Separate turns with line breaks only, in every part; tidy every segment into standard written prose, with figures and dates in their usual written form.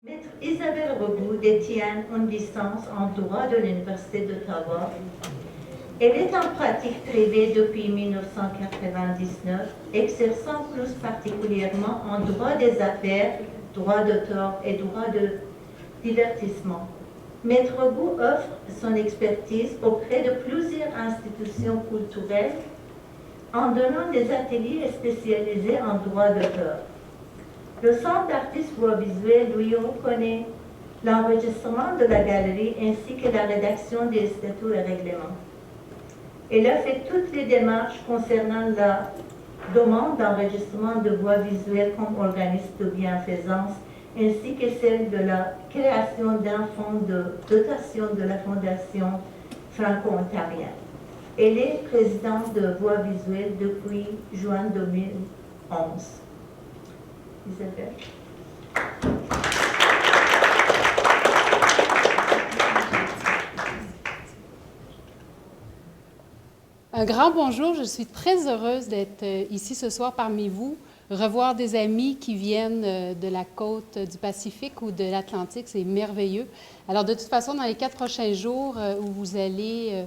Maître Isabelle Rebout détient une licence en droit de l'Université d'Ottawa. Elle est en pratique privée depuis 1999, exerçant plus particulièrement en droit des affaires, droit d'auteur et droit de divertissement. Maître Rebout offre son expertise auprès de plusieurs institutions culturelles en donnant des ateliers spécialisés en droit d'auteur. Le Centre d'artistes voix visuelle lui reconnaît l'enregistrement de la galerie ainsi que la rédaction des statuts et règlements. Elle a fait toutes les démarches concernant la demande d'enregistrement de voix visuelle comme organisme de bienfaisance ainsi que celle de la création d'un fonds de dotation de la Fondation franco-ontarienne. Elle est présidente de Voix visuelle depuis juin 2011. Isabelle.
Un grand bonjour, je suis très heureuse d'être ici ce soir parmi vous, revoir des amis qui viennent de la côte du Pacifique ou de l'Atlantique, c'est merveilleux. Alors de toute façon, dans les 4 prochains jours où vous allez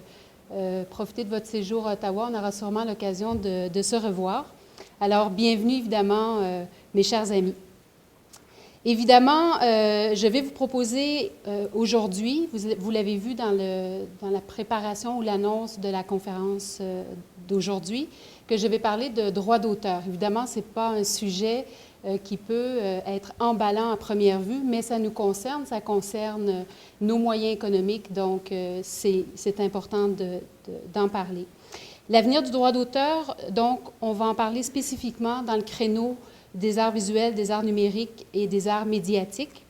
profiter de votre séjour à Ottawa, on aura sûrement l'occasion de se revoir. Alors bienvenue évidemment mes chers amis. Évidemment, je vais vous proposer aujourd'hui, vous l'avez vu dans la préparation ou l'annonce de la conférence d'aujourd'hui, que je vais parler de droit d'auteur. Évidemment, ce n'est pas un sujet qui peut être emballant à première vue, mais ça nous concerne, ça concerne nos moyens économiques, donc c'est important d'en parler. L'avenir du droit d'auteur, donc, on va en parler spécifiquement dans le créneau des arts visuels, des arts numériques et des arts médiatiques,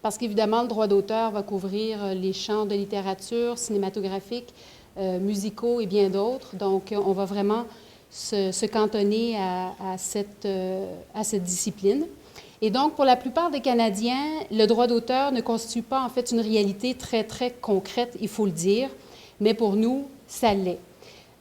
parce qu'évidemment, le droit d'auteur va couvrir les champs de littérature, cinématographique, musicaux et bien d'autres. Donc, on va vraiment se cantonner à cette discipline. Et donc, pour la plupart des Canadiens, le droit d'auteur ne constitue pas en fait une réalité très, très concrète, il faut le dire, mais pour nous, ça l'est.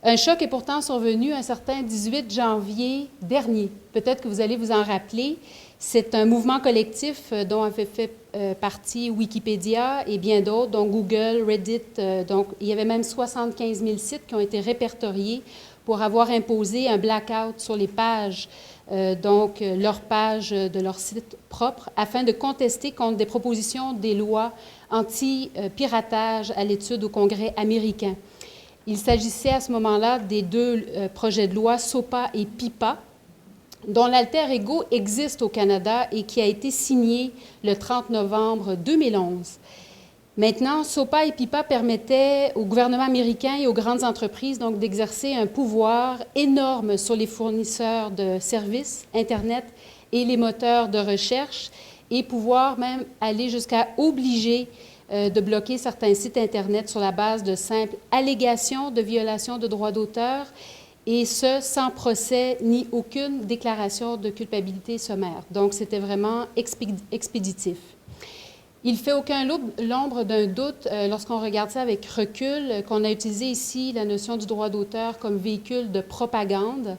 Un choc est pourtant survenu un certain 18 janvier dernier. Peut-être que vous allez vous en rappeler. C'est un mouvement collectif dont avait fait partie Wikipédia et bien d'autres, dont Google, Reddit. Donc, il y avait même 75 000 sites qui ont été répertoriés pour avoir imposé un blackout sur les pages, donc leurs pages de leur site propre, afin de contester contre des propositions des lois anti-piratage à l'étude au Congrès américain. Il s'agissait à ce moment-là des 2 projets de loi SOPA et PIPA, dont l'alter ego existe au Canada et qui a été signé le 30 novembre 2011. Maintenant, SOPA et PIPA permettaient au gouvernement américain et aux grandes entreprises donc d'exercer un pouvoir énorme sur les fournisseurs de services, Internet et les moteurs de recherche, et pouvoir même aller jusqu'à obliger de bloquer certains sites Internet sur la base de simples allégations de violation de droits d'auteur, et ce, sans procès ni aucune déclaration de culpabilité sommaire. Donc, c'était vraiment expéditif. Il ne fait aucun l'ombre d'un doute, lorsqu'on regarde ça avec recul, qu'on a utilisé ici la notion du droit d'auteur comme véhicule de propagande.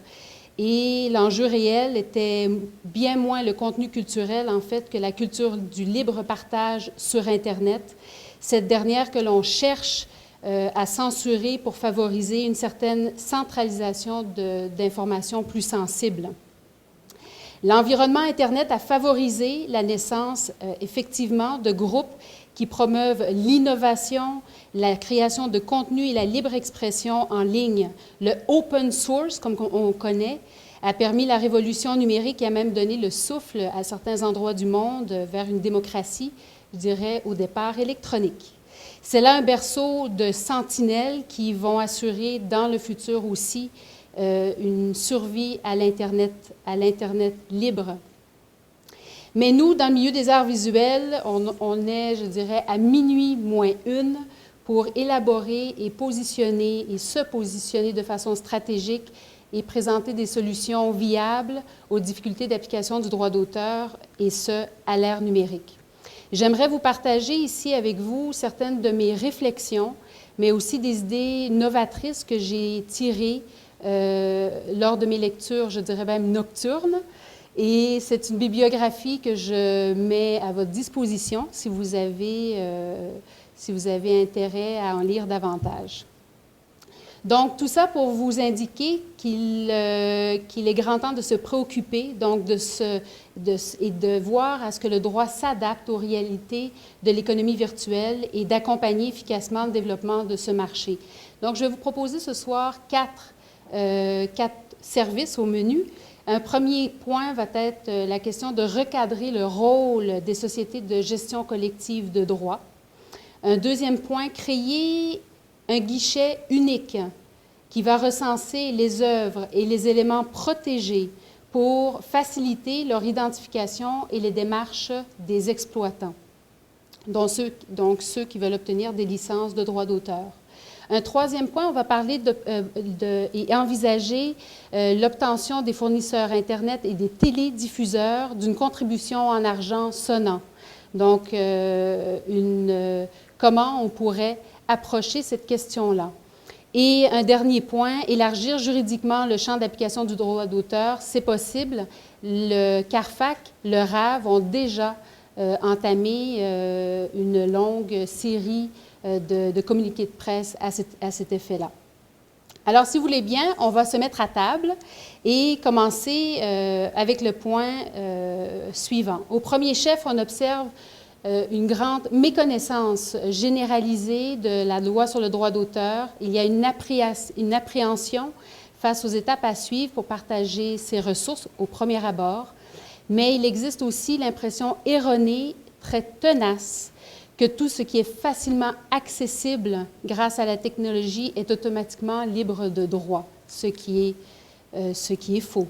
Et l'enjeu réel était bien moins le contenu culturel, en fait, que la culture du libre partage sur Internet, cette dernière que l'on cherche à censurer pour favoriser une certaine centralisation d'informations plus sensibles. L'environnement Internet a favorisé la naissance, effectivement, de groupes qui promeuvent l'innovation, la création de contenu et la libre expression en ligne. Le open source, comme on connaît, a permis la révolution numérique et a même donné le souffle à certains endroits du monde vers une démocratie, je dirais, au départ électronique. C'est là un berceau de sentinelles qui vont assurer dans le futur aussi une survie à l'Internet libre. Mais nous, dans le milieu des arts visuels, on est, je dirais, à minuit moins 1 pour élaborer et se positionner de façon stratégique et présenter des solutions viables aux difficultés d'application du droit d'auteur, et ce, à l'ère numérique. J'aimerais vous partager ici avec vous certaines de mes réflexions, mais aussi des idées novatrices que j'ai tirées lors de mes lectures, je dirais même nocturnes, Et c'est une bibliographie que je mets à votre disposition si vous avez intérêt à en lire davantage. Donc, tout ça pour vous indiquer qu'il est grand temps de se préoccuper, donc et de voir à ce que le droit s'adapte aux réalités de l'économie virtuelle et d'accompagner efficacement le développement de ce marché. Donc, je vais vous proposer ce soir quatre services au menu. Un premier point va être la question de recadrer le rôle des sociétés de gestion collective de droit. Un deuxième point, créer un guichet unique qui va recenser les œuvres et les éléments protégés pour faciliter leur identification et les démarches des exploitants, donc ceux qui veulent obtenir des licences de droit d'auteur. Un troisième point, on va parler et envisager l'obtention des fournisseurs Internet et des télédiffuseurs d'une contribution en argent sonnant. Donc, comment on pourrait approcher cette question-là. Et un dernier point, élargir juridiquement le champ d'application du droit d'auteur, c'est possible. Le CARFAC, le RAV ont déjà entamé une longue série de communiqués de presse à cet effet-là. Alors, si vous voulez bien, on va se mettre à table et commencer avec le point suivant. Au premier chef, on observe une grande méconnaissance généralisée de la loi sur le droit d'auteur. Il y a une appréhension face aux étapes à suivre pour partager ces ressources au premier abord, mais il existe aussi l'impression erronée, très tenace, que tout ce qui est facilement accessible grâce à la technologie est automatiquement libre de droit, ce qui est faux.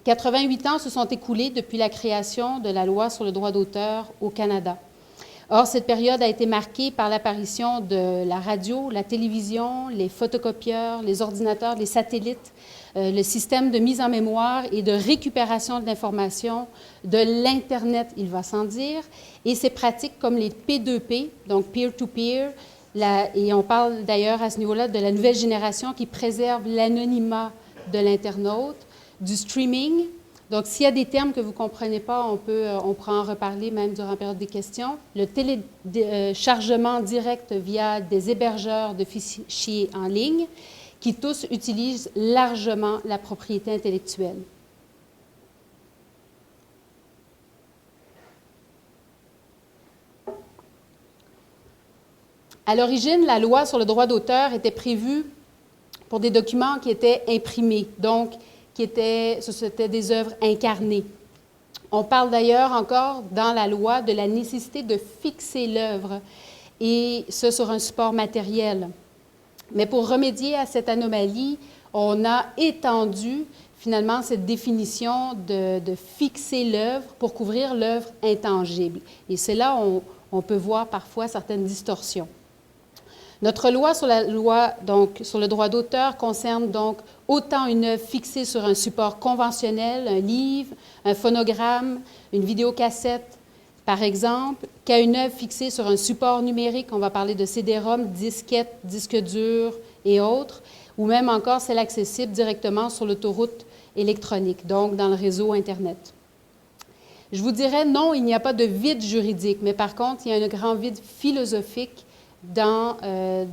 88 ans se sont écoulés depuis la création de la loi sur le droit d'auteur au Canada. Or, cette période a été marquée par l'apparition de la radio, la télévision, les photocopieurs, les ordinateurs, les satellites, le système de mise en mémoire et de récupération de l'information, de l'Internet, il va sans dire, et ces pratiques comme les P2P, donc peer-to-peer, et on parle d'ailleurs à ce niveau-là de la nouvelle génération qui préserve l'anonymat de l'internaute, du streaming. Donc, s'il y a des termes que vous ne comprenez pas, on pourra en reparler même durant la période des questions. Le téléchargement direct via des hébergeurs de fichiers en ligne qui tous utilisent largement la propriété intellectuelle. À l'origine, la loi sur le droit d'auteur était prévue pour des documents qui étaient imprimés, donc c'était des œuvres incarnées. On parle d'ailleurs encore dans la loi de la nécessité de fixer l'œuvre, et ce sur un support matériel. Mais pour remédier à cette anomalie, on a étendu finalement cette définition de fixer l'œuvre pour couvrir l'œuvre intangible. Et c'est là où on peut voir parfois certaines distorsions. Notre loi sur le droit d'auteur concerne donc autant une œuvre fixée sur un support conventionnel, un livre, un phonogramme, une vidéocassette, par exemple, qu'à une œuvre fixée sur un support numérique, on va parler de CD-ROM, disquette, disque dur et autres, ou même encore celle accessible directement sur l'autoroute électronique, donc dans le réseau Internet. Je vous dirais, non, il n'y a pas de vide juridique, mais par contre, il y a un grand vide philosophique dans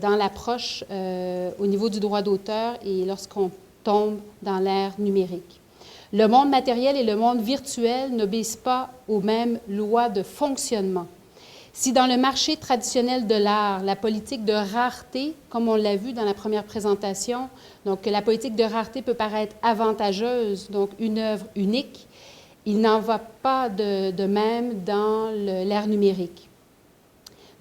l'approche au niveau du droit d'auteur et lorsqu'on tombe dans l'ère numérique. Le monde matériel et le monde virtuel n'obéissent pas aux mêmes lois de fonctionnement. Si dans le marché traditionnel de l'art, la politique de rareté, comme on l'a vu dans la première présentation, donc que la politique de rareté peut paraître avantageuse, donc une œuvre unique, il n'en va pas de même dans l'ère numérique.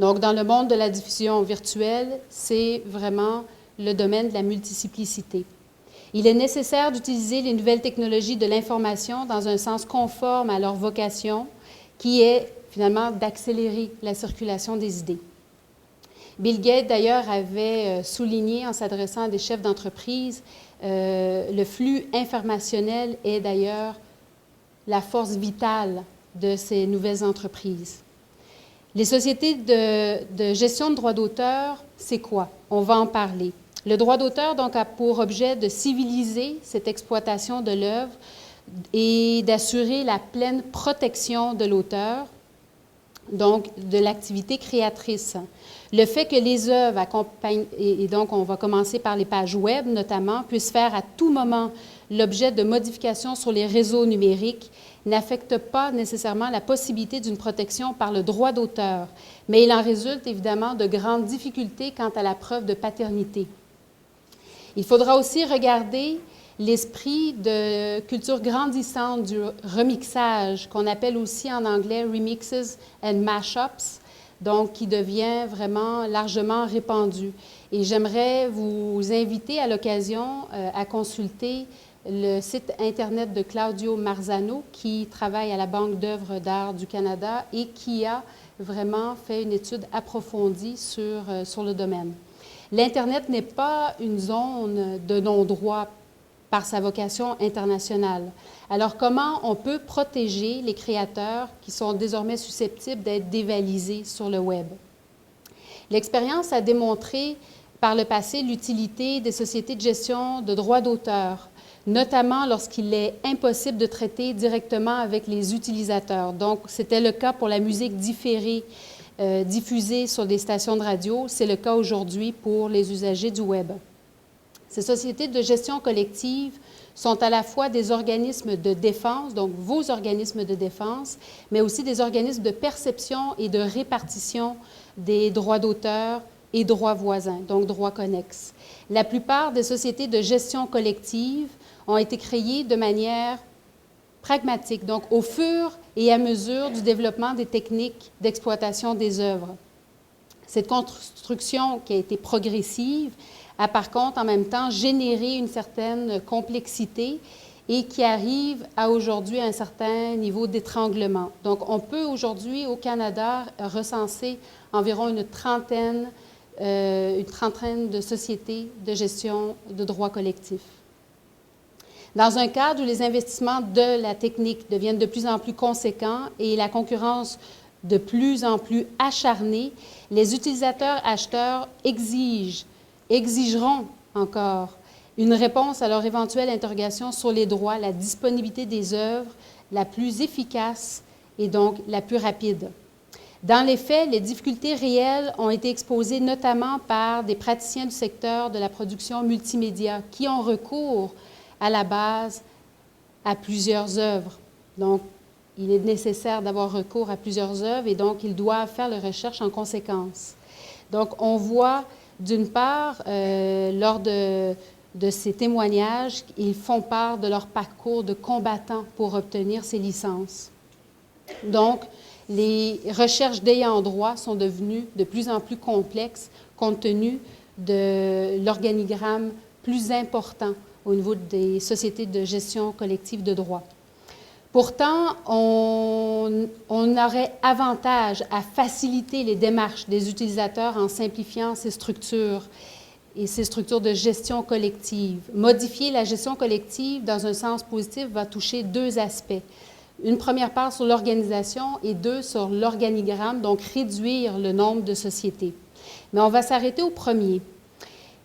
Donc, dans le monde de la diffusion virtuelle, c'est vraiment le domaine de la multiplicité. Il est nécessaire d'utiliser les nouvelles technologies de l'information dans un sens conforme à leur vocation, qui est finalement d'accélérer la circulation des idées. Bill Gates, d'ailleurs, avait souligné en s'adressant à des chefs d'entreprise, le flux informationnel est d'ailleurs la force vitale de ces nouvelles entreprises. Les sociétés de gestion de droits d'auteur, c'est quoi? On va en parler. Le droit d'auteur, donc, a pour objet de civiliser cette exploitation de l'œuvre et d'assurer la pleine protection de l'auteur, donc de l'activité créatrice. Le fait que les œuvres accompagnent, et donc on va commencer par les pages web notamment, puissent faire à tout moment l'objet de modifications sur les réseaux numériques, n'affecte pas nécessairement la possibilité d'une protection par le droit d'auteur, mais il en résulte évidemment de grandes difficultés quant à la preuve de paternité. Il faudra aussi regarder l'esprit de culture grandissante du remixage, qu'on appelle aussi en anglais remixes and mashups, donc qui devient vraiment largement répandu. Et j'aimerais vous inviter à l'occasion à consulter le site Internet de Claudio Marzano, qui travaille à la Banque d'œuvres d'art du Canada et qui a vraiment fait une étude approfondie sur le domaine. L'Internet n'est pas une zone de non-droit par sa vocation internationale. Alors, comment on peut protéger les créateurs qui sont désormais susceptibles d'être dévalisés sur le Web? L'expérience a démontré par le passé l'utilité des sociétés de gestion de droits d'auteur, notamment lorsqu'il est impossible de traiter directement avec les utilisateurs. Donc, c'était le cas pour la musique différée, diffusée sur des stations de radio. C'est le cas aujourd'hui pour les usagers du Web. Ces sociétés de gestion collective sont à la fois des organismes de défense, donc vos organismes de défense, mais aussi des organismes de perception et de répartition des droits d'auteur et droits voisins, donc droits connexes. La plupart des sociétés de gestion collective ont été créées de manière pragmatique, donc au fur et à mesure du développement des techniques d'exploitation des œuvres. Cette construction qui a été progressive a par contre en même temps généré une certaine complexité et qui arrive à aujourd'hui un certain niveau d'étranglement. Donc on peut aujourd'hui au Canada recenser environ une trentaine de sociétés de gestion de droits collectifs. Dans un cadre où les investissements de la technique deviennent de plus en plus conséquents et la concurrence de plus en plus acharnée, les utilisateurs-acheteurs exigeront encore une réponse à leur éventuelle interrogation sur les droits, la disponibilité des œuvres la plus efficace et donc la plus rapide. Dans les faits, les difficultés réelles ont été exposées notamment par des praticiens du secteur de la production multimédia qui ont recours à la base à plusieurs œuvres. Donc, il est nécessaire d'avoir recours à plusieurs œuvres et donc ils doivent faire leurs recherches en conséquence. Donc, on voit d'une part, lors de ces témoignages, ils font part de leur parcours de combattants pour obtenir ces licences. Donc, les recherches d'ayants droit sont devenues de plus en plus complexes compte tenu de l'organigramme plus important au niveau des sociétés de gestion collective de droit. Pourtant, on aurait avantage à faciliter les démarches des utilisateurs en simplifiant ces structures et ces structures de gestion collective. Modifier la gestion collective dans un sens positif va toucher deux aspects. Une première part sur l'organisation et deux sur l'organigramme, donc réduire le nombre de sociétés. Mais on va s'arrêter au premier.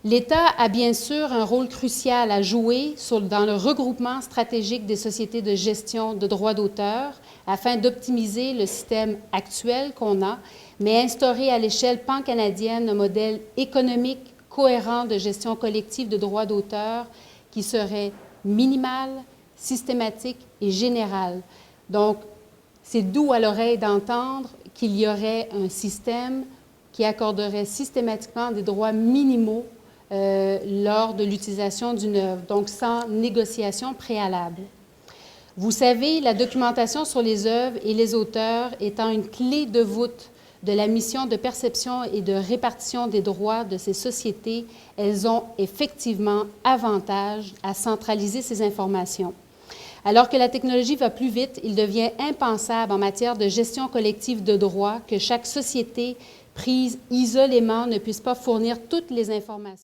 L'État a bien sûr un rôle crucial à jouer dans le regroupement stratégique des sociétés de gestion de droits d'auteur afin d'optimiser le système actuel qu'on a, mais instaurer à l'échelle pan-canadienne un modèle économique cohérent de gestion collective de droits d'auteur qui serait minimal, systématique et général. Donc, c'est doux à l'oreille d'entendre qu'il y aurait un système qui accorderait systématiquement des droits minimaux lors de l'utilisation d'une œuvre, donc sans négociation préalable. Vous savez, la documentation sur les œuvres et les auteurs étant une clé de voûte de la mission de perception et de répartition des droits de ces sociétés, elles ont effectivement avantage à centraliser ces informations. Alors que la technologie va plus vite, il devient impensable en matière de gestion collective de droits que chaque société prise isolément ne puisse pas fournir toutes les informations.